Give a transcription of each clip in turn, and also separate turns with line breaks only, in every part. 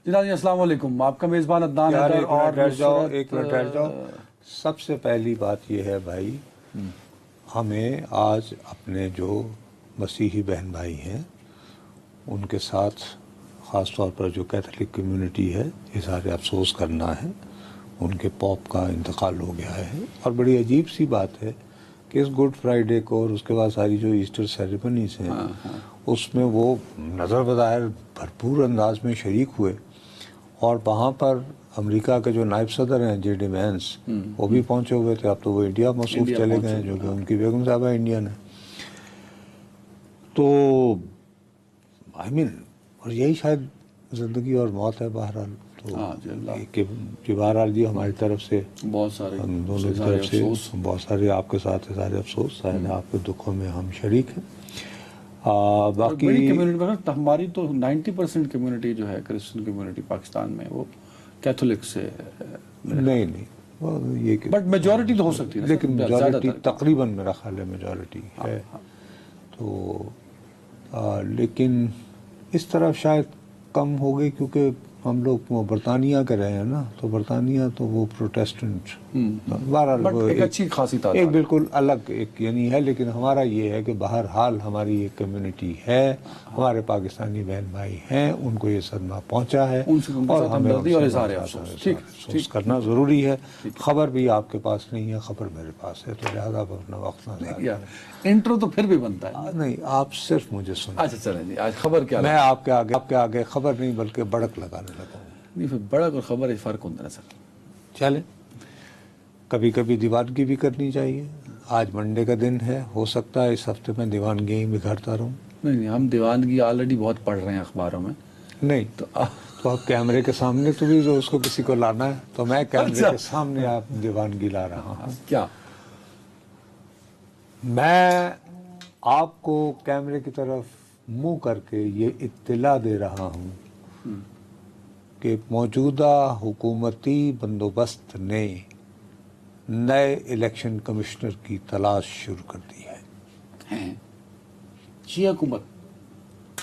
جناب جی السلام علیکم، آپ کا میزبان عدنان حیدر اور
ایک منٹ ٹھہر جاؤ. سب سے پہلی بات یہ ہے بھائی، ہمیں آج اپنے جو مسیحی بہن بھائی ہیں ان کے ساتھ خاص طور پر جو کیتھولک کمیونٹی ہے اظہار افسوس کرنا ہے. ان کے پوپ کا انتقال ہو گیا ہے اور بڑی عجیب سی بات ہے کہ اس گڈ فرائیڈے کو اور اس کے بعد ساری جو ایسٹر سیریمنیز ہیں اس میں وہ نظر بظاہر بھرپور انداز میں شریک ہوئے، اور وہاں پر امریکہ کے جو نائب صدر ہیں جے ڈی وینس وہ بھی پہنچے ہوئے تھے. اب تو وہ انڈیا مصروف چلے گئے ہیں جو کہ ان کی بیگم صاحبہ انڈین ہے. تو اور یہی شاید زندگی اور موت ہے بہرحال. تو بہرحال جی ہماری طرف سے
بہت سارے
ہم دونوں کی طرف سے بہت سارے آپ کے ساتھ اظہار افسوس. آپ کے دکھوں میں ہم شریک ہیں. باقی
بڑی کمیونٹی ہماری تو 90% کمیونٹی جو ہے کرسچن کمیونٹی پاکستان میں وہ کیتھولک سے
نہیں یہ
بٹ میجورٹی تو ہو سکتی ہے،
لیکن میجورٹی تقریباً میرا خیال ہے میجورٹی ہے. تو لیکن اس طرف شاید کم ہو گئی کیونکہ ہم لوگ وہ برطانیہ کے رہے ہیں نا، تو برطانیہ تو وہ پروٹیسٹنٹ
ایک اچھی خاصی تعداد
ایک بالکل الگ ایک یعنی ہے. لیکن ہمارا یہ ہے کہ بہرحال ہماری ایک کمیونٹی ہے، ہمارے پاکستانی بہن بھائی ہیں، ان کو یہ صدمہ پہنچا ہے اور ہمیں افسوس کرنا ضروری ہے. خبر بھی آپ کے پاس نہیں ہے، خبر میرے پاس ہے، تو لہٰذا اپنا وقت نہ ضائع کریں.
انٹرو تو پھر بھی بنتا ہے.
نہیں آپ صرف مجھے سنیں.
اچھا چلیں جی، آج خبر کیا
میں آپ کے آگے خبر نہیں بلکہ بڑک لگانے لگا ہوں.
نہیں پھر بڑک اور خبر فرق ہوتا ہے سر.
چلیں کبھی کبھی دیوانگی بھی کرنی چاہیے. آج منڈے کا دن ہے، ہو سکتا ہے اس ہفتے میں دیوانگی بگھارتا رہوں.
نہیں ہم دیوانگی آلریڈی بہت پڑھ رہے ہیں اخباروں میں.
نہیں تو آپ کیمرے کے سامنے تو بھی جو اس کو کسی کو لانا ہے تو میں کیمرے کے سامنے آپ دیوانگی لا رہا ہوں.
کیا
میں آپ کو کیمرے کی طرف منہ کر کے یہ اطلاع دے رہا ہوں کہ موجودہ حکومتی بندوبست نے نئے الیکشن کمشنر کی تلاش شروع کر دی ہے.
جی حکومت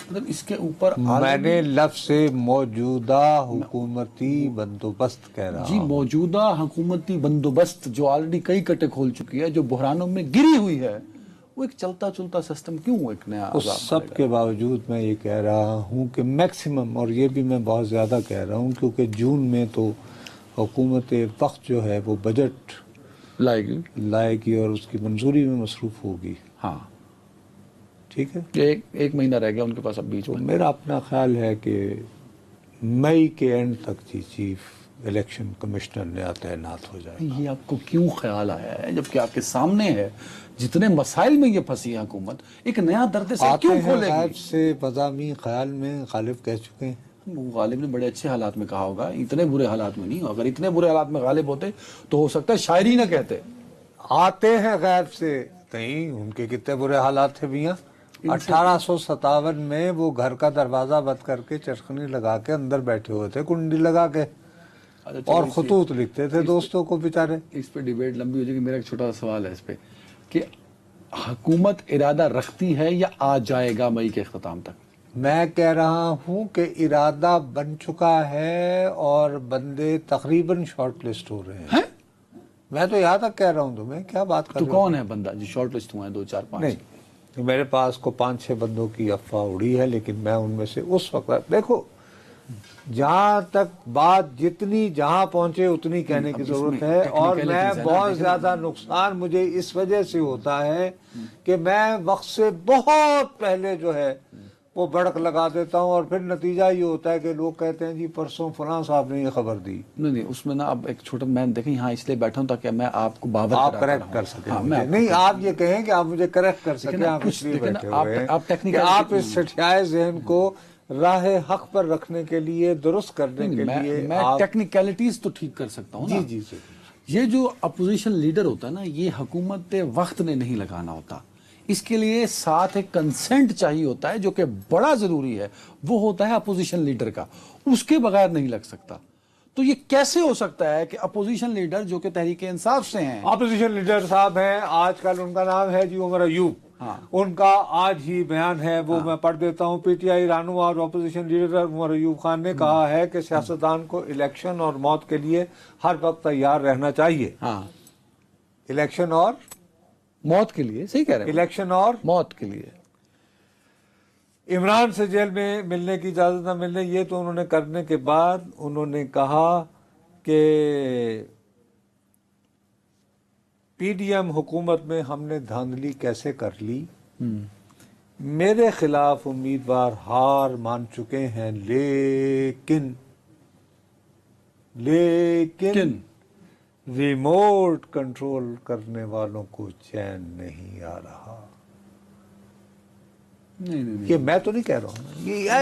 مطلب اس کے اوپر
میں نے لفظ سے موجودہ حکومتی بندوبست کہہ رہا
جی
ہوں.
موجودہ حکومتی بندوبست جو آلریڈی کئی کٹے کھول چکی ہے، جو بحرانوں میں گری ہوئی ہے، وہ ایک چلتا چلتا سسٹم کیوں ایک نیا
اس سب کے باوجود میں یہ کہہ رہا ہوں کہ میکسیمم، اور یہ بھی میں بہت زیادہ کہہ رہا ہوں کیونکہ جون میں تو حکومت وقت جو ہے وہ بجٹ لائے گی اور اس کی منظوری میں مصروف ہوگی.
ہاں
ٹھیک ہے،
ایک مہینہ رہ گیا ان کے پاس اب بیچ میں.
میرا اپنا خیال ہے کہ مئی کے اینڈ تک چیف الیکشن کمشنر نیا تعینات ہو جائے.
یہ آپ کو کیوں خیال آیا ہے جبکہ آپ کے سامنے ہے جتنے مسائل میں یہ پھنسی ہے حکومت، ایک نیا درد سے کیوں کھولے گی؟
غائب سے مضامی خیال میں غالب کہہ چکے ہیں.
غالب نے بڑے اچھے حالات میں کہا ہوگا، اتنے برے حالات میں نہیں. اگر اتنے برے حالات میں غالب ہوتے تو ہو سکتا ہے شاعری نہ کہتے.
آتے ہیں غیب سے، نہیں ان کے کتنے برے حالات تھے میاں. 1857 میں وہ گھر کا دروازہ بند کر کے چرخنی لگا کے اندر بیٹھے ہوئے تھے کنڈی لگا کے، اور خطوط لکھتے تھے دوستوں کو بیچارے.
اس پہ ڈیبیٹ لمبی ہو جائے گی. میرا ایک چھوٹا سا سوال ہے اس پہ کہ حکومت ارادہ رکھتی ہے یا آ جائے گا مئی کے اختتام تک؟
میں کہہ رہا ہوں کہ ارادہ بن چکا ہے اور بندے تقریباً شارٹ لسٹ ہو رہے ہیں. میں تو یہاں تک کہہ رہا ہوں. تمہیں کیا بات کر رہے ہو؟
تو کون ہے بندہ جو شارٹ لسٹ ہوئے ہیں؟ 2 4 5
نہیں، میرے پاس کو 5 6 بندوں کی افواہ اڑی ہے، لیکن میں ان میں سے اس وقت دیکھو جہاں تک بات جتنی جہاں پہنچے اتنی کہنے کی ضرورت ہے. اور میں بہت زیادہ نقصان مجھے اس وجہ سے ہوتا ہے کہ میں وقت سے بہت پہلے جو ہے وہ بڑک لگا دیتا ہوں، اور پھر نتیجہ یہ ہوتا ہے کہ لوگ کہتے ہیں جی پرسوں فلاں صاحب نے یہ خبر دی.
نہیں اس میں نا اب ایک چھوٹا میں دیکھیں یہاں اس لیے بیٹھا ہوں تاکہ میں آپ کو باور
آپ کریکٹ کر سکیں. نہیں آپ یہ کہیں کہ آپ مجھے کریکٹ کر سکیں. آپ اس لیے بیٹھے ہوئے ہیں کہ آپ اس سٹھیائے ذہن کو راہ حق پر رکھنے کے لیے، درست کرنے کے لیے
میں ٹیکنیکلٹیز تو ٹھیک کر سکتا ہوں.
جی.
یہ جو اپوزیشن لیڈر ہوتا ہے نا، یہ حکومت وقت نے نہیں لگانا ہوتا. اس کے لیے ساتھ ایک کنسنٹ چاہیے ہوتا ہے جو کہ بڑا ضروری ہے، وہ ہوتا ہے اپوزیشن لیڈر کا. اس کے بغیر نہیں لگ سکتا. تو یہ کیسے ہو سکتا ہے کہ اپوزیشن لیڈر جو کہ تحریک انصاف سے ہیں،
اپوزیشن لیڈر صاحب ہیں آج کل، ان کا نام ہے جی عمر ایوب. ان کا آج ہی بیان ہے، وہ میں پڑھ دیتا ہوں۔ پی ٹی آئی رہنما اور اپوزیشن لیڈر عمر ایوب خان نے کہا ہے کہ سیاستدان کو الیکشن اور موت کے لیے ہر وقت تیار رہنا چاہیے۔ الیکشن اور
موت کے لیے، صحیح کہہ رہے ہیں،
الیکشن اور
موت کے لیے۔
عمران سے جیل میں ملنے کی اجازت نہ ملنے، یہ تو انہوں نے کرنے کے بعد انہوں نے کہا کہ پی ڈی ایم حکومت میں ہم نے دھاندلی کیسے کر لی، میرے خلاف امیدوار ہار مان چکے ہیں، لیکن ریموٹ کنٹرول کرنے والوں کو چین نہیں آ رہا۔ یہ میں تو نہیں کہہ رہا ہوں،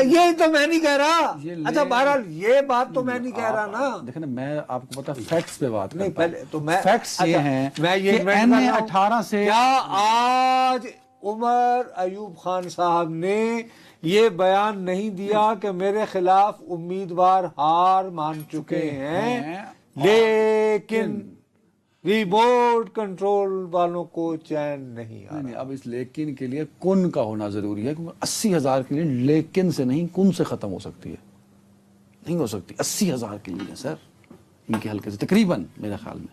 یہ تو میں نہیں کہہ رہا۔ اچھا بہرحال یہ بات تو میں نہیں کہہ رہا نا۔
دیکھیں نا، میں آپ کو پتا فیکٹس پہ بات
نہیں،
کرتا ہوں۔
پہلے تو میں
فیکٹس یہ ہیں
میں یہ
کہ N18 سے
کیا آج عمر ایوب خان صاحب نے یہ بیان نہیں دیا کہ میرے خلاف امیدوار ہار مان چکے ہیں، لیکن ریموٹ کنٹرول والوں کو چین نہیں آ
نہیں، اب اس لیکن کے لیے کن کا ہونا ضروری ہے، کیونکہ 80,000 کے لیے لیکن سے نہیں کن سے ختم ہو سکتی ہے، نہیں ہو سکتی۔ 80,000 کے لیے سر، ان کے حلقے سے تقریباً میرے خیال میں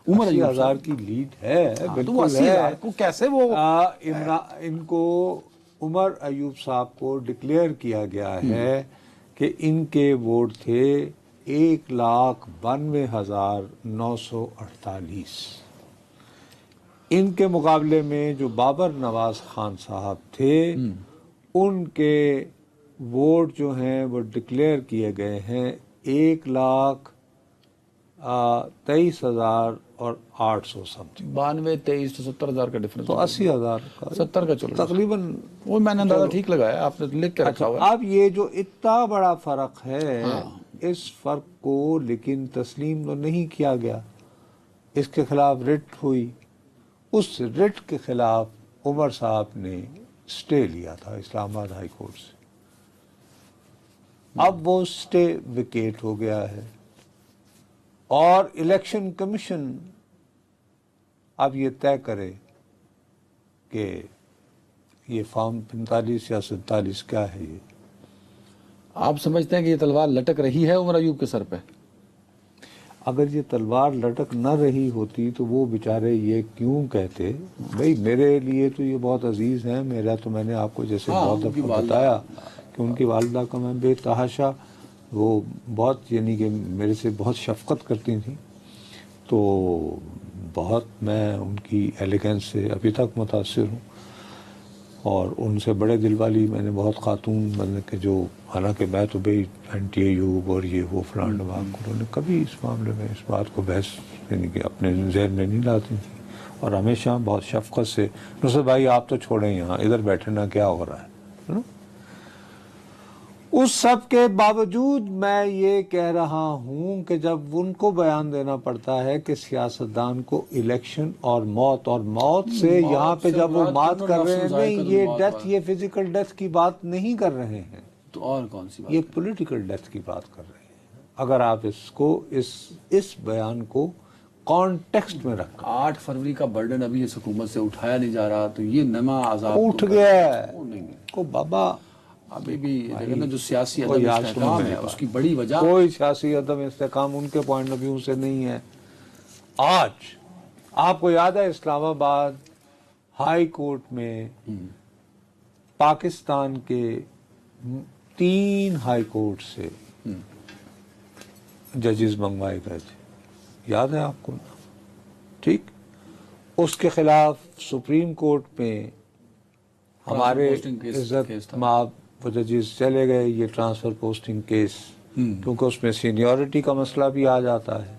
عمر ایوب
80,000 کی لیڈ ہے،
تو وہ
بالکل
80,000
ہے۔
کو کیسے وہ
ان کو عمر ایوب صاحب کو ڈکلیئر کیا گیا ہے کہ ان کے ووٹ تھے 1,92,948۔ ان کے مقابلے میں جو بابر نواز خان صاحب تھے، ان کے ووٹ جو ہیں وہ ڈکلیئر کیے گئے ہیں 1,23,800 سم تھنگ۔
92 23 تو 70,000 کا ڈفرنس،
تو 80,000 کا
70 کا چلو
تقریباً۔
وہ میں نے اندازہ ٹھیک لگایا، آپ نے لکھ کے رکھا ہوا ہے۔
اب یہ جو اتنا بڑا فرق ہے، اس فرق کو لیکن تسلیم تو نہیں کیا گیا، اس کے خلاف رٹ ہوئی۔ اس رٹ کے خلاف عمر صاحب نے سٹے لیا تھا اسلام آباد ہائی کورٹ سے، اب وہ سٹے ویکیٹ ہو گیا ہے، اور الیکشن کمیشن اب یہ طے کرے کہ یہ فارم 45 یا 47 کیا ہے۔ یہ
آپ سمجھتے ہیں کہ یہ تلوار لٹک رہی ہے عمر ایوب کے سر پہ؟
اگر یہ تلوار لٹک نہ رہی ہوتی تو وہ بیچارے یہ کیوں کہتے؟ بھئی میرے لیے تو یہ بہت عزیز ہیں، میرا تو میں نے آپ کو جیسے بہت دفعہ بتایا کہ ان کی والدہ کا میں بے تحاشا، وہ بہت یعنی کہ میرے سے بہت شفقت کرتی تھیں، تو بہت میں ان کی ایلیگنس سے ابھی تک متاثر ہوں، اور ان سے بڑے دل والی میں نے بہت خاتون مطلب کہ جو، حالانکہ میں تو بھئی اینٹی ایوب اور یہ وہ فلان ڈباک، انہوں نے کبھی اس معاملے میں اس بات کو بحث یعنی کہ اپنے ذہن میں نہیں لاتی تھی، اور ہمیشہ بہت شفقت سے، نصرت بھائی آپ تو چھوڑیں یہاں، ادھر بیٹھے نا، کیا ہو رہا ہے نا؟ اس سب کے باوجود میں یہ کہہ رہا ہوں کہ جب ان کو بیان دینا پڑتا ہے کہ سیاستدان کو الیکشن اور موت سے یہاں پہ جب وہ بات کر رہے ہیں، نہیں یہ ڈیتھ، یہ فزیکل ڈیتھ کی بات نہیں کر رہے ہیں،
تو اور کون سی بات؟
یہ پولیٹیکل ڈیتھ کی بات کر رہے ہیں۔ اگر آپ اس کو اس بیان کو کانٹیکسٹ میں رکھ،
8 فروری کا برڈن ابھی اس حکومت سے اٹھایا نہیں جا رہا، تو یہ نما عذاب
اٹھ گیا ہے
نہیں،
کو بابا،
ابھی بھی دیکھیں نا جو سیاسی عدم استحکام ہے اس کی بڑی وجہ
کوئی سیاسی عدم استحکام ان کے پوائنٹ آف ویو سے نہیں ہے۔ آج آپ کو یاد ہے اسلام آباد ہائی کورٹ میں پاکستان کے 3 ہائی کورٹ سے ججز منگوائے گئے تھے، یاد ہے آپ کو؟ ٹھیک، اس کے خلاف سپریم کورٹ میں ہمارے عزت مآب وہ ججز چلے گئے، یہ ٹرانسفر پوسٹنگ کیس، کیونکہ اس میں سینیورٹی کا مسئلہ بھی آ جاتا ہے۔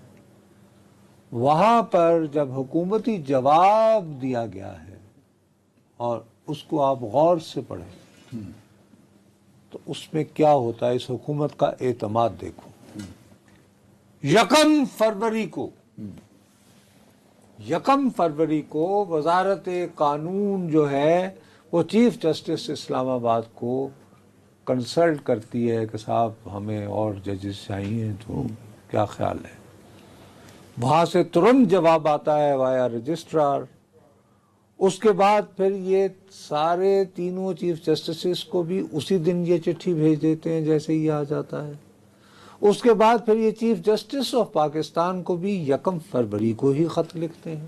وہاں پر جب حکومتی جواب دیا گیا ہے اور اس کو آپ غور سے پڑھیں تو اس میں کیا ہوتا ہے، اس حکومت کا اعتماد دیکھو۔ 1 فروری کو وزارت قانون جو ہے وہ چیف جسٹس اسلام آباد کو کنسلٹ کرتی ہے کہ صاحب ہمیں اور ججز چاہیے، تو کیا خیال ہے؟ وہاں سے ترنت جواب آتا ہے وایا رجسٹرار، اس کے بعد پھر یہ سارے تینوں چیف جسٹسز کو بھی اسی دن یہ چٹھی بھیج دیتے ہیں جیسے ہی آ جاتا ہے. اس کے بعد پھر یہ چیف جسٹس آف پاکستان کو بھی 1 فروری کو ہی خط لکھتے ہیں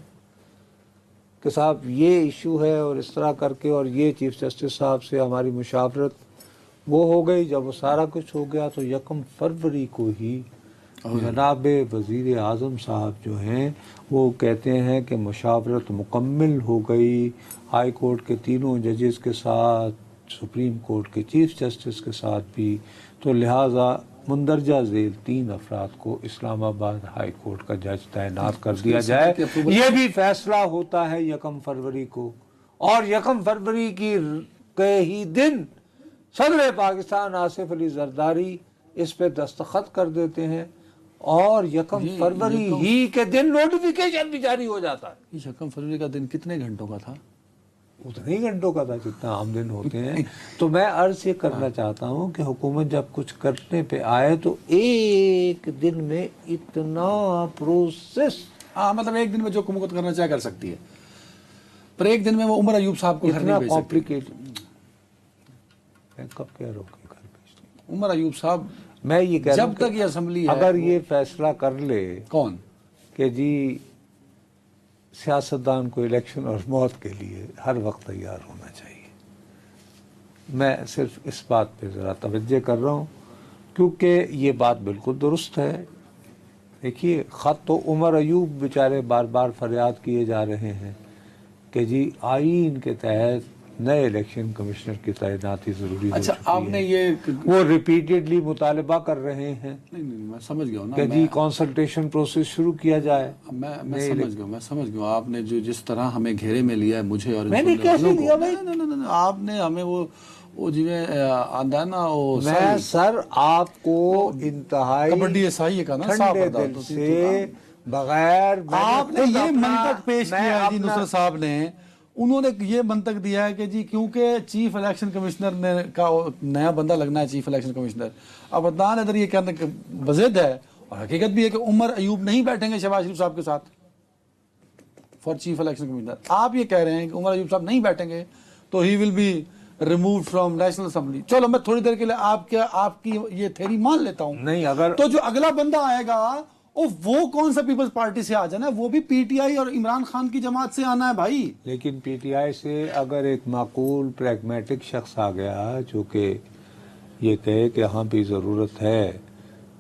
کہ صاحب یہ ایشو ہے اور اس طرح کر کے, اور یہ چیف جسٹس صاحب سے ہماری مشاورت وہ ہو گئی. جب وہ سارا کچھ ہو گیا تو 1 فروری کو ہی جناب وزیر اعظم صاحب جو ہیں وہ کہتے ہیں کہ مشاورت مکمل ہو گئی ہائی کورٹ کے تینوں ججز کے ساتھ, سپریم کورٹ کے چیف جسٹس کے ساتھ بھی, تو لہٰذا مندرجہ ذیل 3 افراد کو اسلام آباد ہائی کورٹ کا جج تعینات کر دیا جائے. یہ بھی فیصلہ ہوتا ہے 1 فروری کو, اور 1 فروری کے ہی دن صدر پاکستان آصف علی زرداری اس پہ دستخط کر دیتے ہیں, اور 1 فروری ہی کے دن نوٹیفیکیشن بھی جاری ہو جاتا ہے.
یہ 1 فروری کا دن کتنے گھنٹوں کا تھا؟
اتنے ہی گھنٹوں کا تھا جتنا عام دن ہوتے ہیں. تو میں عرض یہ کرنا چاہتا ہوں کہ حکومت جب کچھ کرنے پہ آئے تو ایک دن میں اتنا پروسیس,
مطلب ایک دن میں جو حکومت کرنا چاہے کر سکتی ہے, پر ایک دن میں وہ عمر ایوب صاحب کو گھر
اتنا
نہیں بھیج سکتی.
کمپلیکیٹڈ. میں کب کہہ رہا ہوں کہ گھر بھیجتے
عمر ایوب صاحب
میں یہ کہہ رہا ہوں
جب تک یہ اسمبلی ہے,
اگر یہ فیصلہ کر لے
کون
کہ جی سیاستدان کو الیکشن اور موت کے لیے ہر وقت تیار ہونا چاہیے, میں صرف اس بات پہ ذرا توجہ کر رہا ہوں کیونکہ یہ بات بالکل درست ہے. دیکھیے خط تو عمر ایوب بیچارے بار بار فریاد کیے جا رہے ہیں کہ جی آئین کے تحت نئے الیکشن کمشنر کی تعیناتی ضروری ہو
اچھا
چکی
آپ نے
ہے.
یہ
وہ ریپیٹڈلی مطالبہ کر رہے ہیں
نہیں میں سمجھ گیا ہوں نا,
کہ جی کنسلٹیشن پروسیس شروع کیا جائے.
میں سمجھ گیا آپ نے جو جس طرح ہمیں گھیرے میں لیا ہے مجھے اور
میں نے کیسے لیا بھائی؟
آپ نے ہمیں وہ جی آندہ ہے نا وہ
میں سر آپ کو انتہائی
کبڈی صحیح کا نا
ٹھنڈے دل سے بغیر
آپ نے یہ منطق پیش کیا ہے جی نصرت صاحب نے, انہوں نے یہ منطق دیا ہے کہ جی کیونکہ چیف الیکشن کمشنر نے کا نیا بندہ لگنا ہے چیف الیکشن کمشنر. اب عدنان ادھر یہ کہنے کہ وزد ہے, اور حقیقت بھی ہے کہ عمر ایوب نہیں بیٹھیں گے شہباز شریف صاحب کے ساتھ فار چیف الیکشن کمشنر. آپ یہ کہہ رہے ہیں کہ عمر ایوب صاحب نہیں بیٹھیں گے تو ہی will be remove from national assembly. چلو میں تھوڑی دیر کے لیے آپ کی یہ تھیری مان لیتا ہوں.
نہیں, اگر
تو جو اگلا بندہ آئے گا وہ کون سا پیپلز پارٹی سے آ جانا ہے, وہ بھی پی ٹی آئی اور عمران خان کی جماعت سے آنا ہے بھائی.
لیکن پی ٹی آئی سے اگر ایک معقول پریگمیٹک شخص آ گیا جو کہ یہ کہے کہ ہاں بھی ضرورت ہے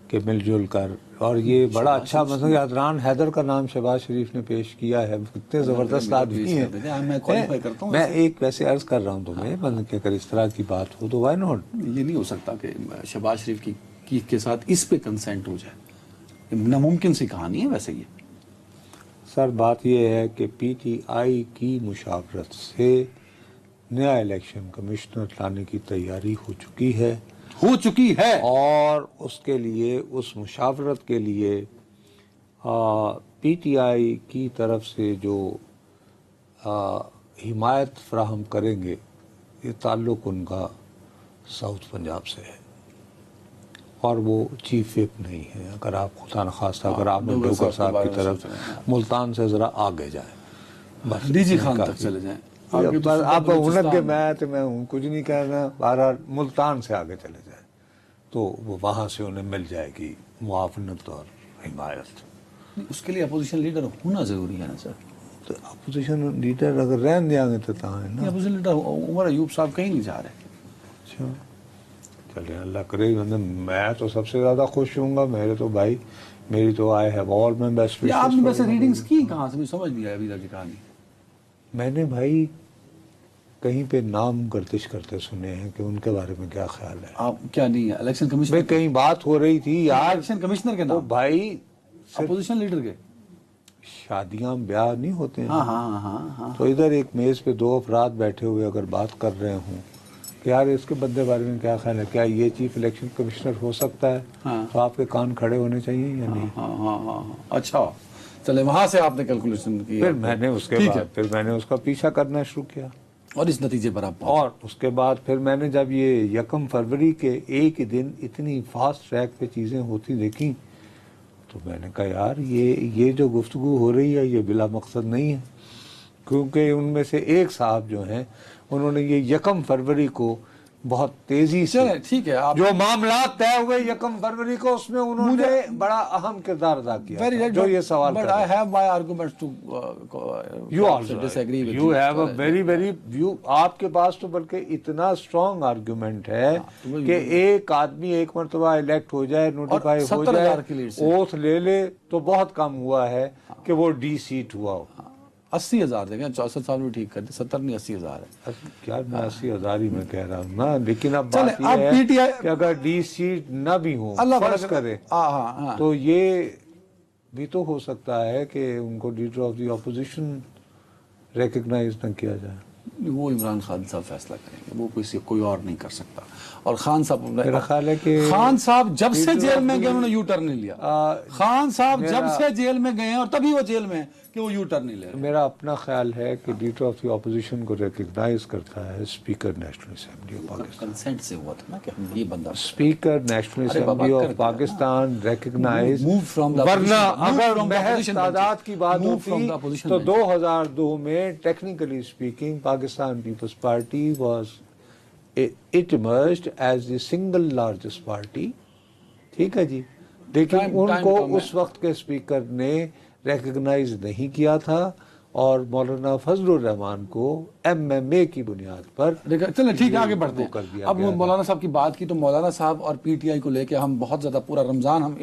کہ مل جل کر, اور یہ بڑا اچھا مثلا عدنان حیدر کا نام شہباز شریف نے پیش کیا ہے, کتنے زبردست آدمی ہیں. میں ایک ویسے عرض کر رہا ہوں تمہیں مطلب کہ اگر اس طرح کی بات ہو تو وائی ناٹ.
یہ نہیں ہو سکتا کہ شہباز شریف کی کے ساتھ اس پہ کنسینٹ ہو جائے, ناممکن سی کہانی ہے. ویسے یہ
سر بات یہ ہے کہ پی ٹی آئی کی مشاورت سے نیا الیکشن کمشنر لانے کی تیاری ہو چکی ہے, اور اس کے لیے اس مشاورت کے لیے پی ٹی آئی کی طرف سے جو حمایت فراہم کریں گے یہ تعلق ان کا ساؤتھ پنجاب سے ہے, اور وہ چیف وپ نہیں ہے. اگر آپ خدا نخواستہ اگر آپ نے ڈوگر صاحب کی طرف ملتان سے ذرا آگے جائیں, بس
ڈی جی خان تک چلے جائیں.
آپ ہنر کے میں کچھ نہیں کہنا, بہرحال ملتان سے آگے چلے جائیں تو وہ وہاں سے انہیں مل جائے گی معاونت اور حمایت.
اس کے لیے اپوزیشن لیڈر ہونا ضروری ہے نا سر.
تو اپوزیشن لیڈر اگر رہن دیں گے تو ہے نا.
اپوزیشن لیڈر عمر ایوب صاحب کہیں نہیں جا رہے.
اچھا چلے اللہ کرے, میں تو سب سے زیادہ خوش ہوں گا. میرے تو بھائی میری تو I have all my best wishes.
آپ نے ویسے ریڈنگز کی کہاں سے, مجھے سمجھ نہیں آیا ابھی تک کی کہانی.
میں نے بھائی کہیں پہ نام گردش کرتے سنے ہیں کہ ان کے بارے میں کیا خیال ہے.
آپ کیا نہیں ہے الیکشن کمیشنر,
بھائی کہیں بات ہو رہی تھی یار
الیکشن کمشنر کے
تو
نام,
بھائی
اپوزیشن لیڈر کے.
شادیاں بیاہ نہیں ہوتے ہیں,
ہاں
تو ادھر ایک میز پہ 2 افراد بیٹھے ہوئے اگر بات کر رہے ہوں کہ یار اس کے بندے بارے میں کیا خیال ہے, کیا یہ چیف الیکشن کمشنر ہو سکتا ہے, تو آپ کے کان کھڑے ہونے چاہیے یا نہیں.
ہاں اچھا چلے وہاں سے آپ نے کیلکولیشن کی.
پھر میں نے اس کے بعد پھر میں نے اس کا پیچھا کرنا شروع کیا,
اور اس نتیجے پر آپ
اور اس کے بعد پھر میں نے جب یہ 1 فروری کے ایک ہی دن اتنی فاسٹ ٹریک پہ چیزیں ہوتی دیکھیں تو میں نے کہا یار یہ جو گفتگو ہو رہی ہے یہ بلا مقصد نہیں ہے. کیونکہ ان میں سے ایک صاحب جو ہیں انہوں نے یہ 1 فروری کو بہت تیزی سے
ٹھیک ہے آپ
جو معاملات طے ہوئے 1 فروری کو اس میں انہوں نے بڑا اہم کردار ادا کیا تھا، جو یہ سوال کر رہے ہیں.
I have my arguments to
You also
disagree with
you have a very آپ کے پاس تو بلکہ اتنا اسٹرانگ آرگیومنٹ ہے کہ ایک آدمی ایک مرتبہ الیکٹ ہو جائے، نوٹیفائی ہو
70,000 کی لیڈ
جائے،
سے
اوتھ لے لے تو بہت کم ہوا ہے کہ وہ ڈی سیٹ ہوا ہو.
80,000 دیکھیں 64 سال میں ٹھیک کر دیں، 70 نہیں 80,000 ہے.
کیا میں 80,000 ہی میں کہہ رہا ہوں نا، لیکن اب
چلیں،
بات
اب
یہ
PTI
ہے کہ اگر ڈی سیٹ نہ بھی ہوں فرض کرے
ہاں
تو یہ بھی تو ہو سکتا ہے کہ ان کو leader of the opposition recognise نہ کیا جائے.
وہ عمران خان صاحب فیصلہ کریں گے، وہ کوئی اور نہیں کر سکتا. اور خان صاحب
میرا خیال ہے کہ
خان صاحب جب سے جیل میں گئے انہوں نے یو ٹرن نہیں لیا. خان صاحب جب سے جیل میں گئے ہیں اور تبھی وہ جیل میں ہیں کہ وہ یو ٹرن نہیں لے رہے.
میرا اپنا خیال ہے کہ لیڈر آف دی اپوزیشن کو ریکگنائز کرتا ہے speaker National Assembly of Pakistan.
Consent سے ہوا تھا نا کہ ہم یہ بندہ
speaker National Assembly of Pakistan recognise, ورنہ اگر محض تعداد کی بات ہوتی تو 2002 میں technically speaking Pakistan Peoples Party it emerged as the single largest party. ٹھیک ہے جی، لیکن ان کو اس وقت کے اسپیکر نے ریکگنائز نہیں کیا تھا اور مولانا فضل الرحمان کو MMA کی بنیاد پر
چلیں ٹھیک ہے آگے بڑھتے ہیں. اب مولانا صاحب کی بات کی تو مولانا صاحب اور PTI کو لے کے ہم بہت زیادہ پورا رمضان ہم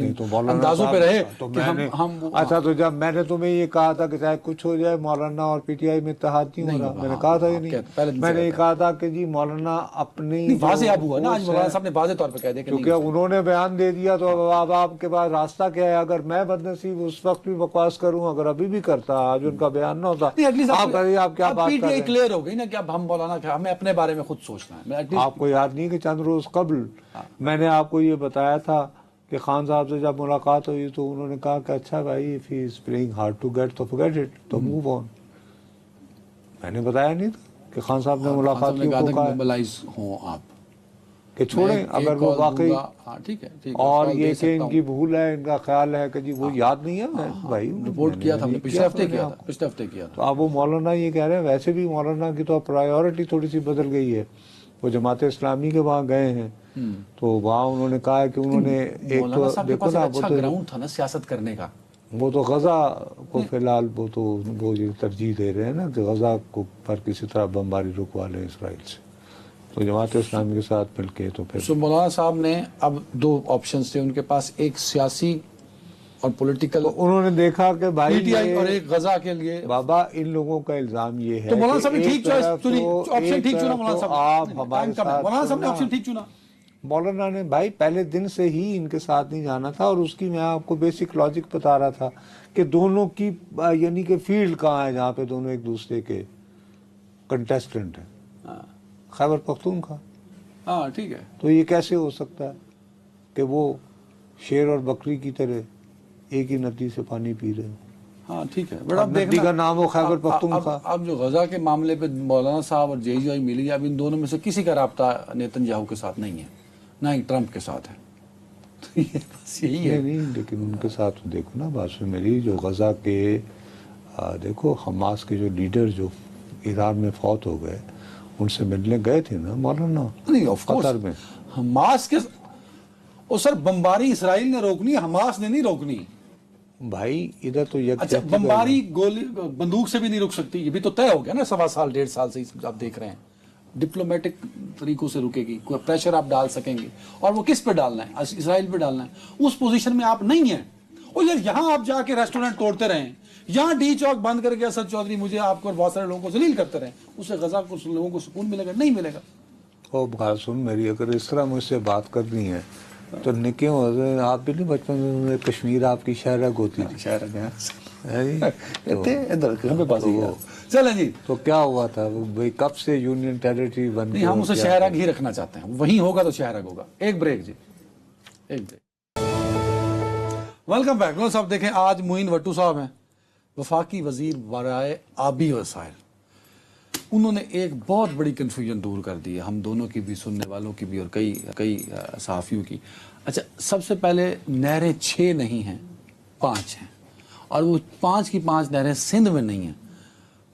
اندازوں پہ رہے کہ ہم
اچھا تو جب میں نے تمہیں یہ کہا تھا کہ چاہے کچھ ہو جائے مولانا اور PTI میں اتحاد نہیں ہو رہا، میں نے کہا تھا یہ نہیں، میں نے یہ کہا تھا کہ جی مولانا اپنی
واضح اب ہوا نا، آج مولانا صاحب نے واضح طور پہ کہہ دیا کہ
کیونکہ انہوں نے بیان دے دیا تو اب آپ کے پاس راستہ کیا ہے. اگر میں بدنصیب اس وقت بھی بکواس کروں، اگر ابھی بھی کرتا، آج ان کا بیان نہ ہوتا، آپ کیا بات کر رہے ہیں.
کلیئر ہو گئی نا کہ اب ہم مولانا ہمیں اپنے بارے میں خود سوچنا ہے.
آپ کو یاد نہیں کہ چند روز قبل میں نے آپ کو یہ بتایا تھا کہ خان صاحب سے جب ملاقات ہوئی تو انہوں نے کہا کہ اچھا بھائی if he is playing hard to get تو forget it تو move on. میں نے بتایا نہیں تھا کہ خان صاحب نے ملاقات کی کو کہا
موبلائز ہوں آپ
کہ چھوڑیں اگر وہ واقعی،
ٹھیک ہے
اور یہ کہ ان کی بھول ہے، ان کا خیال ہے کہ جی وہ یاد نہیں ہے. بھائی
رپورٹ کیا تھا پچھلے ہفتے کیا تھا.
تو اب وہ مولانا یہ کہہ رہے ہیں، ویسے بھی مولانا کی تو پرائیورٹی تھوڑی سی بدل گئی ہے. وہ جماعت اسلامی کے وہاں گئے ہیں تو وہاں انہوں نے کہا کہ انہوں نے ایک تو دیکھو نا
اچھا گراؤنڈ تھا نا سیاست کرنے کا.
وہ تو غزہ کو فی الحال وہ یہ ترجیح دے رہے ہیں نا کہ غزہ کو پر کسی طرح بمباری رکوا لیں اسرائیل سے. تو جماعت اسلامی کے ساتھ مل کے تو پھر
مولانا صاحب نے اب 2 آپشنز تھے ان کے پاس، ایک سیاسی اور پولیٹیکل.
انہوں نے دیکھا کہ بھائی
PTI اور ایک غزہ کے لیے
بابا ان لوگوں کا الزام یہ ہے
تو مولانا صاحب نے ٹھیک آپشن ٹھیک چنا.
مولانا
صاحب نے آپشن ٹھیک چنا.
مولانا نے بھائی پہلے دن سے ہی ان کے ساتھ نہیں جانا تھا، اور اس کی میں آپ کو بیسک لاجک بتا رہا تھا کہ دونوں کی یعنی کہ فیلڈ کہاں ہے جہاں پہ دونوں ایک دوسرے کے کنٹیسٹنٹ ہیں. خیبر پختونخوا.
ہاں ٹھیک ہے.
تو یہ کیسے ہو سکتا ہے کہ وہ شیر اور بکری کی طرح ایک ہی ندی سے پانی پی رہے ہیں.
ہاں ٹھیک ہے.
ندی کا نام ہو خیبر پختونخوا.
اب جو غزہ کے معاملے پہ مولانا صاحب اور JUI ملی ہے، اب ان دونوں میں سے کسی کا رابطہ نیتن یاہو کے ساتھ نہیں ہے، نہ ہی ٹرمپ کے ساتھ ہے. بس یہی ہے.
نہیں لیکن ان کے ساتھ دیکھو نا بات سن میری، جو غزہ کے دیکھو حماس کے جو لیڈر جو ایران میں فوت ہو گئے ان سے ملنے گئے تھے نا مولانا.
نہیں آف کورس
قطر میں
حماس کے سر بمباری اسرائیل نے روکنی، حماس نے نہیں روکنی.
بھائی ادھر تو
اچھا بمباری گولی بندوق سے بھی نہیں رک سکتی، یہ بھی تو طے ہو گیا نا 1.25 سال 1.5 سال سے آپ دیکھ رہے ہیں. ڈپلومیٹک طریقوں سے رکے گی، کوئی پریشر آپ ڈال سکیں گے، اور وہ کس پہ ڈالنا ہے؟ اسرائیل پہ ڈالنا ہے. اس پوزیشن میں آپ نہیں ہیں. اور یار یہاں آپ جا کے ریسٹورنٹ توڑتے رہیں، یہاں ڈی چوک بند کر کے اسد چودھری مجھے آپ کو اور بہت سارے لوگوں کو ذلیل کرتے رہیں، اس سے غزہ کو لوگوں کو سکون ملے گا؟ نہیں ملے گا.
او بات سن میری، اگر اس طرح مجھ سے بات کرنی ہے تو نکیوں آپ بھی نہیں بچپن میں کشمیر آپ کی شہرگ ہوتی تھی.
چلیں جی
تو کیا ہوا تھا بھائی، کب سے یونین ٹیریٹری بن
نہیں، ہم اسے شہرگ ہی رکھنا چاہتے ہیں، وہیں ہوگا تو شہرگ ہوگا. ایک بریک جی، ایک بریک. Welcome back. نور صاحب دیکھیں آج معین وٹو صاحب ہیں، وفاقی وزیر برائے آبی وسائل. انہوں نے ایک بہت بڑی کنفیوژن دور کر دی ہے، ہم دونوں کی بھی، سننے والوں کی بھی، اور کئی صحافیوں کی. اچھا سب سے پہلے نہریں 6 نہیں ہیں، 5 ہیں، اور وہ 5 کی 5 نہریں سندھ میں نہیں ہیں.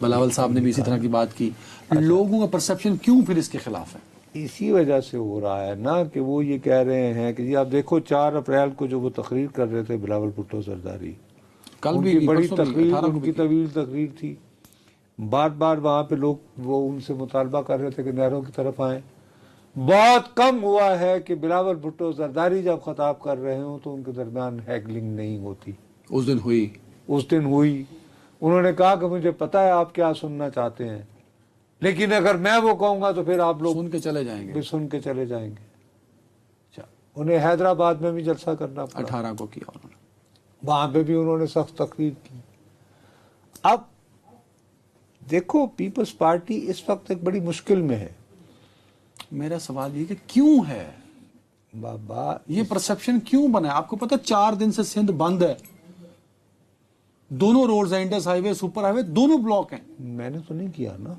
بلاول صاحب نے بھی اسی طرح کی بات کی. لوگوں کا پرسپشن کیوں پھر اس کے خلاف ہے؟
اسی وجہ سے ہو رہا ہے نا کہ وہ یہ کہہ رہے ہیں کہ جی آپ دیکھو 4 اپریل کو جو وہ تقریر کر رہے تھے بلاول بھٹو زرداری،
کل
ان
بھی
کی بڑی
پرسوں بھی،
تقریر،
18 کو
ان
بھی
کی طویل تقریر تھی. بار بار وہاں پہ لوگ وہ ان سے مطالبہ کر رہے تھے کہ نہروں کی طرف آئیں. بہت کم ہوا ہے کہ بلاول بھٹو زرداری جب خطاب کر رہے ہوں تو ان کے درمیان ہیگلنگ نہیں ہوتی.
اس دن ہوئی.
اس دن ہوئی. انہوں نے کہا کہ مجھے پتا ہے آپ کیا سننا چاہتے ہیں، لیکن اگر میں وہ کہوں گا تو پھر آپ لوگ
سن کے چلے جائیں گے.
بھی سن کے چلے جائیں گے. انہیں حیدرآباد میں بھی جلسہ کرنا پڑا،
18 کو کیا انہوں نے.
وہاں پہ بھی انہوں نے سخت تقریر کی. اب دیکھو پیپلز پارٹی اس وقت ایک بڑی مشکل میں ہے.
میرا سوال یہ کہ کیوں ہے
بابا
یہ پرسپشن کیوں بنا ہے؟ آپ کو پتا 4 دن سے سندھ بند ہے، دونوں روڈز ہیں، انڈس ہائی وے، سپر ہائی وے، دونوں بلاک ہیں.
میں نے تو نہیں کیا نا.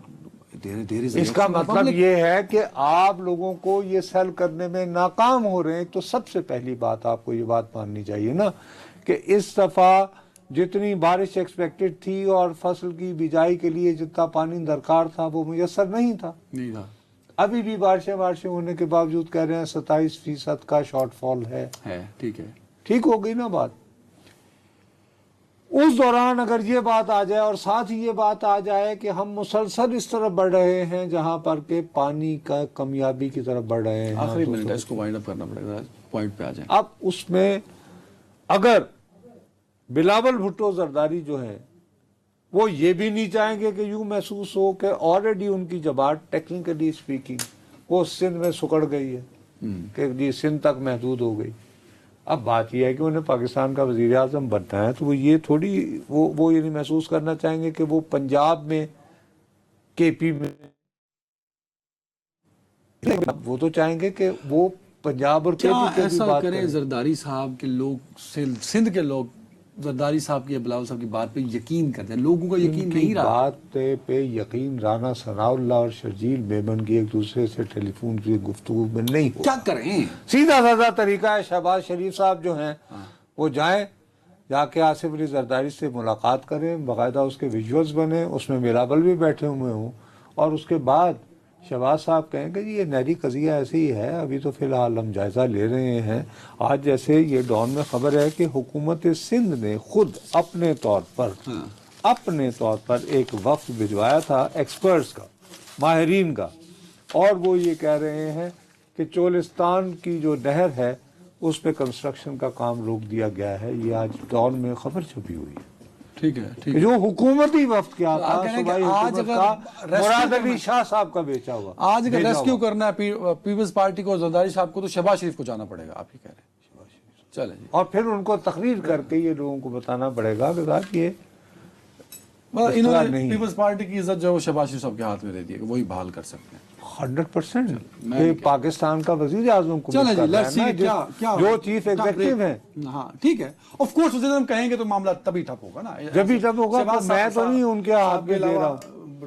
اس
اس کا مطلب یہ ہے کہ آپ لوگوں کو یہ سیل کرنے میں ناکام ہو رہے ہیں. تو سب سے پہلی بات آپ کو یہ بات ماننی چاہیے نا کہ اس دفعہ جتنی بارش ایکسپیکٹڈ تھی اور فصل کی بجائی کے لیے جتنا پانی درکار تھا وہ میسر نہیں تھا. ابھی بھی بارشیں ہونے کے باوجود کہہ رہے ہیں 27% کا شارٹ فال ہے.
ٹھیک ہے،
ٹھیک ہو گئی نا بات. اس دوران اگر یہ بات آ جائے اور ساتھ ہی یہ بات آ جائے کہ ہم مسلسل اس طرف بڑھ رہے ہیں جہاں پر کہ پانی کا کمیابی کی طرف بڑھ رہے ہیں.
آخری منٹ ہے، اس کو وائنڈ اپ کرنا پڑے گا، پوائنٹ پہ آ جائیں.
اب اس میں اگر بلاول بھٹو زرداری جو ہیں وہ یہ بھی نہیں چاہیں گے کہ یوں محسوس ہو کہ آلریڈی ان کی زبان ٹیکنیکلی اسپیکنگ وہ سندھ میں سکڑ گئی ہے کہ جی سندھ تک محدود ہو گئی. اب بات یہ ہے کہ انہیں پاکستان کا وزیر اعظم بننا ہے تو وہ یہ تھوڑی وہ یہ نہیں محسوس کرنا چاہیں گے کہ وہ پنجاب میں کے پی میں، وہ تو چاہیں گے کہ وہ پنجاب اور کے پی کے بھی بات کریں.
زرداری صاحب کے لوگ، سندھ کے لوگ زرداری صاحب کی، بلاول صاحب کی بات پہ یقین کرتے ہیں. لوگوں کا یقین نہیں رہا.
بات پہ یقین رانا ثناء اللہ اور شرجیل میمن کی ایک دوسرے سے ٹیلی فون کی گفتگو میں نہیں ہو.
کیا کریں؟
سیدھا سادہ طریقہ ہے شہباز شریف صاحب جو ہیں وہ جائیں، جا کے آصف علی زرداری سے ملاقات کریں، باقاعدہ اس کے ویژولز بنے، اس میں بلاول بھی بیٹھے ہوئے ہوں، اور اس کے بعد شہباز صاحب کہیں کہ یہ نہری قضیہ ایسے ہی ہے، ابھی تو فی الحال ہم جائزہ لے رہے ہیں. آج جیسے یہ ڈان میں خبر ہے کہ حکومت سندھ نے خود اپنے طور پر ایک وفد بھجوایا تھا ایکسپرٹس کا، ماہرین کا، اور وہ یہ کہہ رہے ہیں کہ چولستان کی جو نہر ہے اس پہ کنسٹرکشن کا کام روک دیا گیا ہے. یہ آج ڈان میں خبر چھپی ہوئی ہے.
ٹھیک ہے،
جو حکومتی وفد کیا تھا صوبائی حکومت کا، مراد علی شاہ صاحب کا بیچا ہوا.
آج اگر ریسکیو کرنا ہے پیپلز پارٹی کو، زرداری صاحب کو، تو شہباز شریف کو جانا پڑے گا. آپ ہی کہہ رہے ہیں. چلیں جی.
اور پھر ان کو تقریر کر کے یہ لوگوں کو بتانا پڑے گا کہ صاحب یہ
انہوں نے پیپلز پارٹی کی عزت جو شہباز شریف صاحب کے ہاتھ میں دے دی ہے کہ وہی بحال کر سکتے ہیں.
100% پاکستان کا وزیر اعظم کو جو چیف ایگزیکٹو ہیں.
ہاں ٹھیک ہے، آف کورس وزیر اعظم کہیں گے تو معاملہ تبھی ٹھپ ہوگا نا.
جبھی ٹھپ ہوگا. میں تو نہیں ان کے ہاتھ میں دے رہا ہوں.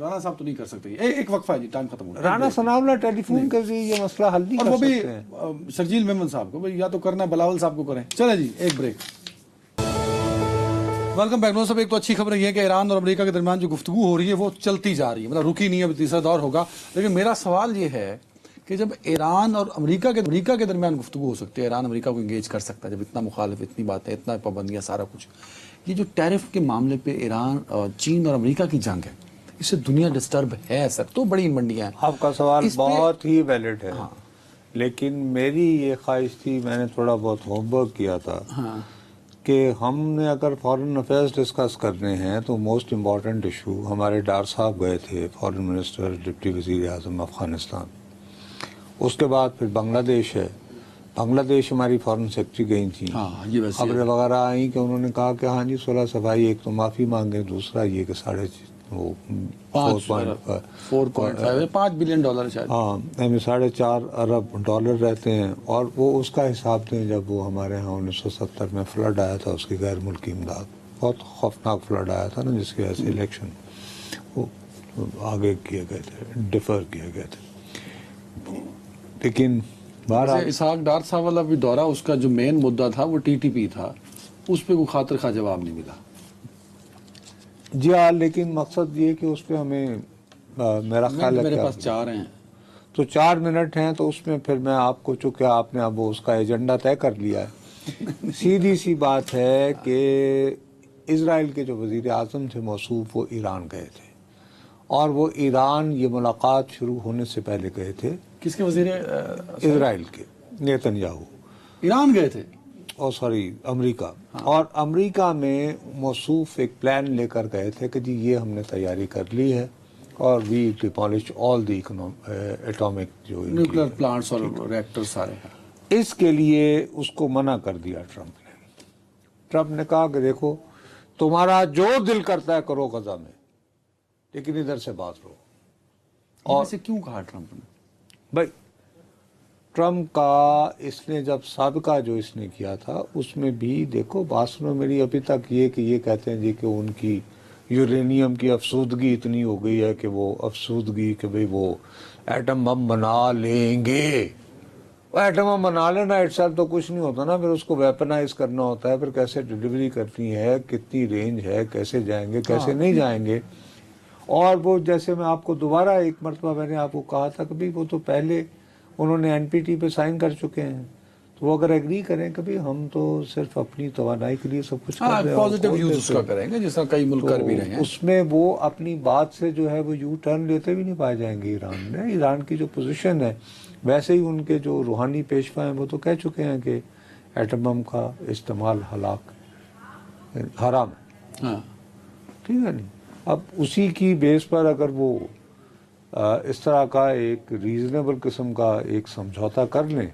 رانا صاحب تو نہیں کر سکتے. ایک وقفہ ہے جی، ٹائم ختم ہو رہا ہے.
رانا ثناء اللہ ٹیلی فون کے ذریعے یہ مسئلہ حل نہیں کر سکتے ہیں.
اور وہ بھی شرجیل میمن صاحب کو یا تو کرنا ہے بلاول صاحب کو کریں. چلیں جی ایک بریک. Welcome back. صاحب ایک تو اچھی خبر یہ ہے کہ ایران اور امریکہ کے درمیان جو گفتگو ہو رہی ہے وہ چلتی جا رہی ہے، مطلب رکی نہیں ہے، اب تیسرا دور ہوگا. لیکن میرا سوال یہ ہے کہ جب ایران اور امریکہ کے درمیان گفتگو ہو سکتی ہے، ایران امریکہ کو انگیج کر سکتا ہے، جب اتنا مخالف، اتنی باتیں، اتنا پابندیاں، سارا کچھ، یہ جو ٹیرف کے معاملے پہ ایران چین اور امریکہ کی جنگ ہے، اس سے دنیا ڈسٹرب ہے سر. تو بڑی منڈیاں ہیں.
آپ کا سوال بہت ہی ویلڈ ہے، لیکن میری یہ خواہش تھی، میں نے تھوڑا بہت ہوم ورک کیا تھا کہ ہم نے اگر فارن افیئرس ڈسکس کرنے ہیں تو موسٹ امپورٹنٹ ایشو، ہمارے ڈار صاحب گئے تھے، فارن منسٹر، ڈپٹی وزیر اعظم افغانستان. اس کے بعد پھر بنگلہ دیش ہے. بنگلہ دیش ہماری فارن سیکرٹری گئی تھیں. خبریں وغیرہ آئیں کہ انہوں نے کہا کہ ہاں جی صلح صفائی، ایک تو معافی مانگیں، دوسرا یہ کہ
5 بلین ڈالر شاید،
ہاں $4.5 ارب رہتے ہیں، اور وہ اس کا حساب دیں جب وہ ہمارے ہاں 1970 میں فلڈ آیا تھا، اس کی غیر ملکی امداد، بہت خوفناک فلڈ آیا تھا نا، جس کی وجہ سے الیکشن وہ آگے کیے گئے تھے، ڈیفر کیے گئے تھے. لیکن
اسحاق ڈار صاحب والا بھی دورہ، اس کا جو مین مدعا تھا وہ ٹی ٹی پی تھا، اس پہ کوئی خاطر خواہ جواب نہیں ملا.
جی ہاں، لیکن مقصد یہ کہ اس پہ ہمیں میرا خیال ہے
میرے
کہ
پاس 4 ہیں.
تو 4 منٹ ہیں، تو اس میں پھر میں آپ کو، چونکہ آپ نے اب اس کا ایجنڈا طے کر لیا ہے، سیدھی سی بات ہے کہ اسرائیل کے جو وزیر اعظم تھے موصوف، وہ ایران گئے تھے، اور وہ ایران یہ ملاقات شروع ہونے سے پہلے گئے تھے.
کس کے وزیر
اسرائیل کے نیتن یاہو،
ایران گئے تھے؟
اور سوری امریکہ، اور امریکہ میں موصوف ایک پلان لے کر گئے تھے کہ جی یہ ہم نے تیاری کر لی ہے، اور وی ڈیمولش آل دی ایٹامک جو ان کی
نیوکلیر پلانٹس اور ریکٹر سارے ہیں.
اس کے لیے اس کو منع کر دیا ٹرمپ نے. ٹرمپ نے کہا کہ دیکھو تمہارا جو دل کرتا ہے کرو غزہ میں، لیکن ادھر سے بات رہو.
اور سے کیوں کہا ٹرمپ نے؟
بھائی ٹرمپ کا اس نے جب سابقہ جو اس نے کیا تھا اس میں بھی دیکھو، بات سنو میری ابھی تک، یہ کہ یہ کہتے ہیں جی کہ ان کی یورینیم کی افسودگی اتنی ہو گئی ہے کہ وہ افسودگی کہ بھئی وہ ایٹم بم بنا لیں گے. ایٹم بم بنا لینا اٹ سیلف تو کچھ نہیں ہوتا نا، پھر اس کو ویپنائز کرنا ہوتا ہے، پھر کیسے ڈیلیوری کرنی ہے، کتنی رینج ہے، کیسے جائیں گے، کیسے نہیں جائیں گے. اور وہ جیسے میں آپ کو دوبارہ ایک مرتبہ میں نے آپ کو کہا تھا کہ بھئی وہ تو پہلے انہوں نے این پی ٹی پہ سائن کر چکے ہیں، تو وہ اگر ایگری کریں کہ بھئی ہم تو صرف اپنی توانائی کے لیے سب کچھ کر رہے ہیں،
پازیٹیو یوز اس کا کریں گے جس طرح کئی ملک کر بھی رہے ہیں.
اس میں وہ اپنی بات سے جو ہے وہ یو ٹرن لیتے بھی نہیں پائے جائیں گے. ایران نے، ایران کی جو پوزیشن ہے، ویسے ہی ان کے جو روحانی پیشوا ہیں وہ تو کہہ چکے ہیں کہ ایٹم بم کا استعمال ہلاک حرام ہے.
ہاں
ٹھیک ہے نہیں. اب اسی کی بیس پر اگر وہ اس طرح کا ایک ریزنیبل قسم کا ایک سمجھوتا کر لیں،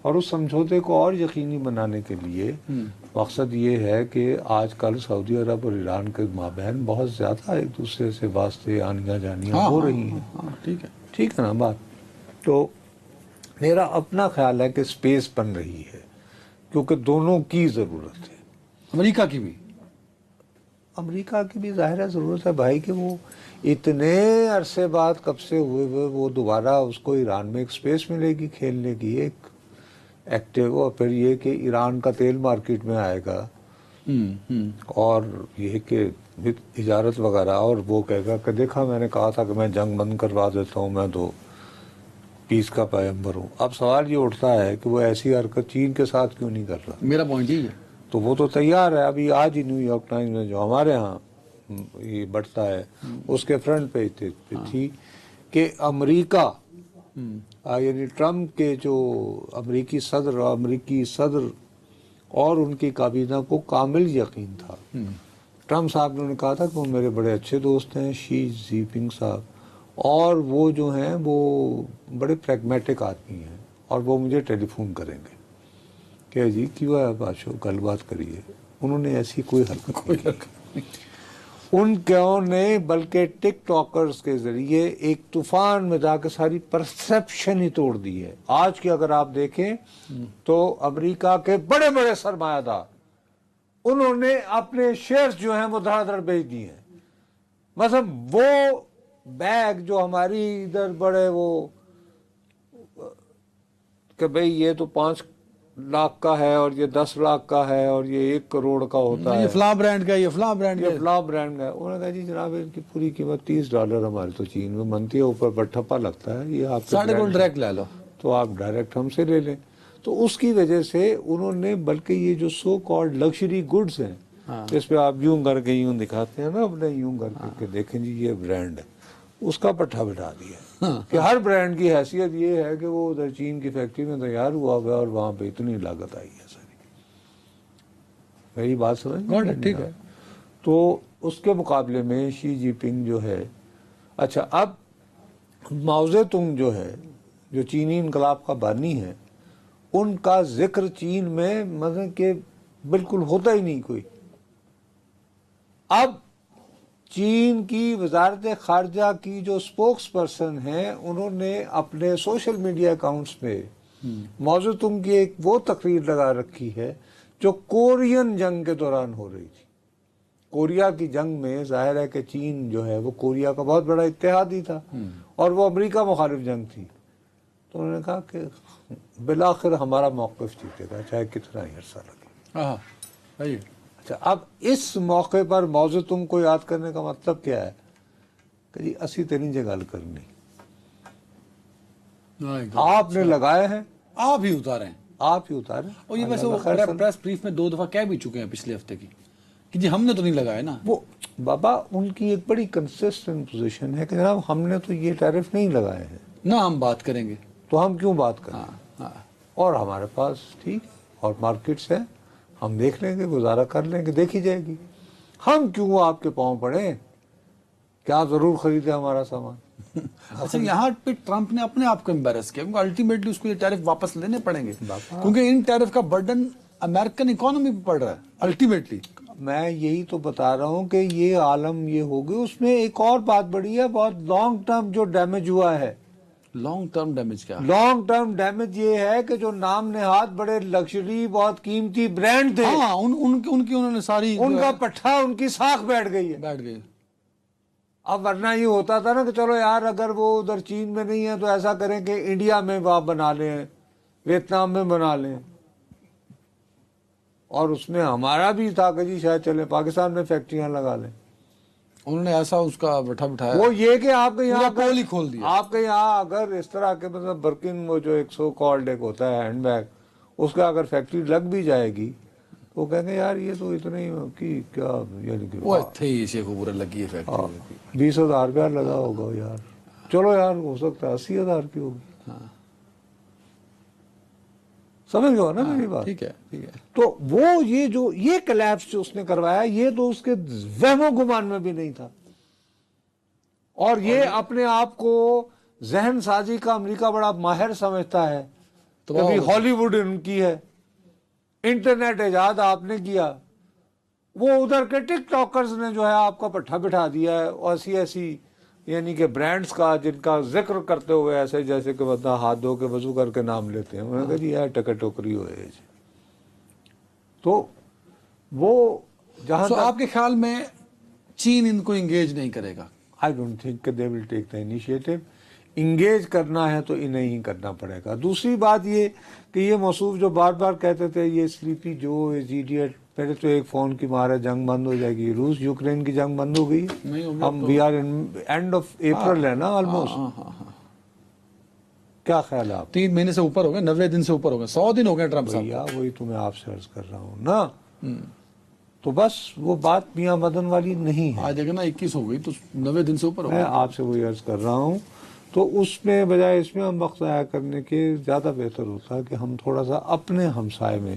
اور اس سمجھوتے کو اور یقینی بنانے کے لیے مقصد یہ ہے کہ آج کل سعودی عرب اور ایران کے مابین بہت زیادہ ایک دوسرے سے واسطے آنیاں جانیاں ہو رہی ہیں.
ٹھیک ہے.
ٹھیک ہے نا بات. تو میرا اپنا خیال ہے کہ سپیس بن رہی ہے، کیونکہ دونوں کی ضرورت ہے.
امریکہ کی بھی،
امریکہ کی بھی ظاہر ہے ضرورت ہے بھائی، کہ وہ اتنے عرصے بعد کب سے ہوئے وہ دوبارہ اس کو ایران میں ایک سپیس ملے گی کھیلنے کی، ایک ایکٹیو. اور پھر یہ کہ ایران کا تیل مارکیٹ میں آئے گا، اور یہ کہ اجارت وغیرہ، اور وہ کہے گا کہ دیکھا میں نے کہا تھا کہ میں جنگ بند کروا دیتا ہوں، میں تو پیس کا پیغمبر ہوں. اب سوال یہ اٹھتا ہے کہ وہ ایسی حرکت چین کے ساتھ کیوں نہیں کر رہا؟
میرا پوائنٹ یہی ہے.
تو وہ تو تیار ہے. ابھی آج ہی نیو یارک ٹائمز میں جو ہمارے ہاں یہ بڑھتا ہے، اس کے فرنٹ پیج پہ تھی کہ امریکہ یعنی ٹرمپ کے جو امریکی صدر اور ان کی کابینہ کو کامل یقین تھا. ٹرمپ صاحب نے کہا تھا کہ وہ میرے بڑے اچھے دوست ہیں شی جی پنگ صاحب، اور وہ جو ہیں وہ بڑے پریگمیٹک آدمی ہیں، اور وہ مجھے ٹیلی فون کریں گے کہ جی کیوں ہے بادشاہ، گل بات کریے. انہوں نے ایسی کوئی حرکت نہیں کی. ان کیوں نے بلکہ ٹک ٹاکرز کے ذریعے ایک طوفان میں جا کے ساری پرسپشن ہی توڑ دی ہے. آج کی اگر آپ دیکھیں تو امریکہ کے بڑے بڑے سرمایہ دار انہوں نے اپنے شیئرز جو ہیں وہ دھڑا دھڑ بیچ دیے ہیں. مطلب وہ بیگ جو ہماری ادھر بڑے وہ کہ بھئی یہ تو 5 لاکھ کا ہے اور یہ 10 لاکھ کا ہے اور یہ 1 کروڑ کا ہوتا ہے،
یہ فلاں برانڈ کا، یہ فلاں برانڈ کا،
یہ فلاں برانڈ کا. انہوں نے کہا جی جناب ان کی پوری قیمت $30 ہمارے تو چین میں بنتی ہے، اوپر پر ٹھپا لگتا ہے، یہ آپ
ساڑھے کو ڈائریکٹ لے لو
تو آپ ڈائریکٹ ہم سے لے لیں. تو اس کی وجہ سے انہوں نے بلکہ یہ جو سو کالڈ لگژری گڈز ہیں، جس پہ آپ یوں کر کے یوں دکھاتے ہیں نا اپنے یوں کر کے کہ دیکھیں جی یہ برانڈ ہے، اس کا پٹھا بٹھا دیا کہ ہر برانڈ کی حیثیت یہ ہے کہ وہ ادھر چین کی فیکٹری میں تیار ہوا ہوا ہے اور وہاں پہ اتنی لاگت آئی ہے ساری. میری بات سمجھ؟
ٹھیک ہے.
تو اس کے مقابلے میں شی جی پنگ جو ہے، اچھا اب ماؤ زے تونگ جو ہے، جو چینی انقلاب کا بانی ہے، ان کا ذکر چین میں مطلب کہ بالکل ہوتا ہی نہیں کوئی. اب چین کی وزارت خارجہ کی جو سپوکس پرسن ہیں، انہوں نے اپنے سوشل میڈیا اکاؤنٹس پہ ماؤ زے تونگ کی ایک وہ تقریر لگا رکھی ہے جو کورین جنگ کے دوران ہو رہی تھی. کوریا کی جنگ میں ظاہر ہے کہ چین جو ہے وہ کوریا کا بہت بڑا اتحادی تھا، اور وہ امریکہ مخالف جنگ تھی. تو انہوں نے کہا کہ بالآخر ہمارا موقف جیتے گا چاہے کتنا ہی عرصہ لگے. اچھا اب اس موقع پر موضوع تم کو یاد کرنے کا مطلب کیا ہے کہ جی اسی تیری جو گل کرنی آپ نے لگائے ہیں
آپ ہی اتارے ہیں.
آپ ہی اتارے.
اور یہ ویسے وہ پریس بریف میں 2 دفعہ کہہ بھی چکے ہیں پچھلے ہفتے کی کہ جی ہم نے تو نہیں لگایا نا.
وہ بابا ان کی ایک بڑی کنسسٹنٹ پوزیشن ہے کہ جناب ہم نے تو یہ ٹیرف نہیں لگائے ہیں
نہ ہم بات کریں گے.
تو ہم کیوں بات کریں.
ہاں
اور ہمارے پاس ٹھیک اور مارکیٹس ہیں, ہم دیکھ لیں گے, گزارا کر لیں گے, دیکھی جائے گی. ہم کیوں آپ کے پاؤں پڑے, کیا ضرور خریدے ہمارا سامان.
اچھا یہاں پہ ٹرمپ نے اپنے آپ کو امبیرس کیا کیونکہ الٹیمیٹلی اس کو یہ ٹیرف واپس لینے پڑیں گے کیونکہ ان ٹیرف کا برڈن امریکن اکانومی پہ پڑ رہا ہے الٹیمیٹلی.
میں یہی تو بتا رہا ہوں کہ یہ عالم یہ ہو گئی. اس میں ایک اور بات بڑی ہے, بہت لانگ ٹرم جو ڈیمیج ہوا ہے.
لانگ ٹرم ڈیمیج کیا؟
لانگ ٹرم ڈیمیج یہ ہے کہ جو نام نہاد بڑے لگژری بہت قیمتی برانڈ تھے,
ہاں ان کی انہوں نے ساری
ان کا پٹھا, ان کی ساکھ بیٹھ گئی ہے.
بیٹھ گئی.
اب ورنہ یہ ہوتا تھا نا کہ چلو یار اگر وہ ادھر چین میں نہیں ہے تو ایسا کریں کہ انڈیا میں آپ بنا لیں, ویتنام میں بنا لیں. اور اس میں ہمارا بھی تھا کہ جی شاید چلے پاکستان میں فیکٹریاں لگا لیں.
انہوں نے ایسا اس کا بٹھایا
وہ یہ کہ آپ کے یہاں
پول ہی کھول دیا.
آپ کے یہاں اگر اس طرح کے مطلب برکن وہ جو ایک سو کالڈ ایک ہوتا ہے ہینڈ بیگ, اس کا اگر فیکٹری لگ بھی جائے گی تو کہیں گے یار یہ تو اتنے ہی کی کیا, یعنی کہ
وہ تھے شیخ عبور لگی ہے فیکٹری
20,000 روپیہ لگا ہوگا یار. چلو یار ہو سکتا ہے 80,000 کی ہوگی. سمجھ گئے نا میری بات.
ٹھیک ہے ٹھیک ہے.
تو وہ یہ جو یہ کلیپس جو اس نے کروایا یہ تو اس کے وہم و گمان میں بھی نہیں تھا. اور یہ اپنے آپ کو ذہن سازی کا امریکہ بڑا ماہر سمجھتا ہے. کبھی ہالی ووڈ ان کی ہے, انٹرنیٹ ایجاد آپ نے کیا, وہ ادھر کے ٹک ٹاکرز نے جو ہے آپ کا پٹھا بٹھا دیا ہے. ایسی یعنی کہ برانڈز کا جن کا ذکر کرتے ہوئے ایسے جیسے کہ بندہ ہاتھ دھو کے وضو کر کے نام لیتے ہیں, انہوں نے کہا جی یار ٹکر ٹوکری ہوئے. تو وہ جہاں
آپ کے خیال میں چین ان کو انگیج نہیں کرے گا؟
I don't think کہ they will take the initiative. Engage کرنا ہے تو انہیں ہی کرنا پڑے گا. دوسری بات یہ کہ یہ موصوف جو بار بار کہتے تھے یہ سلیپی جو ایڈیٹ, پہلے تو ایک فون کی مار ہے جنگ بند ہو جائے گی. روس یوکرین کی جنگ بند ہو گئی, ہم we are in end of April ہے نا آلموسٹ. کیا خیال ہے آپ؟
3 مہینے سے اوپر ہو گئے, 90 دن سے اوپر ہو گئے, 100 دن ہو گئے ٹرمپ صاحب.
وہی تو میں آپ سے عرض کر رہا ہوں نا. تو بس وہ بات میاں مدن والی نہیں ہے.
آج دیکھیں نا 21 ہو گئی تو 90 دن سے اوپر ہو گئے.
میں آپ سے وہی عرض کر رہا ہوں. تو اس میں بجائے اس میں ہم وقت ضائع کرنے کے زیادہ بہتر ہوتا کہ ہم تھوڑا سا اپنے ہمسائے میں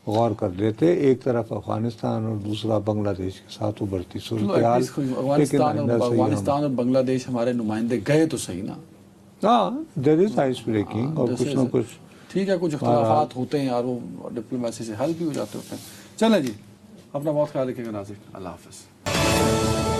غور کر لیتے. ایک طرف افغانستان اور دوسرا بنگلہ دیش کے ساتھ ابھرتی صورتحال.
افغانستان اور بنگلہ دیش ہمارے نمائندے گئے تو صحیح نا.
ہاں دیر از آئس بریکنگ اور کچھ نہ کچھ
ٹھیک ہے, کچھ اختلافات ہوتے ہیں اور وہ ڈپلومیسی سے حل بھی ہو جاتے ہوتے ہیں. چلیں جی, اپنا بہت خیال رکھیے گا ناظرین. اللہ حافظ.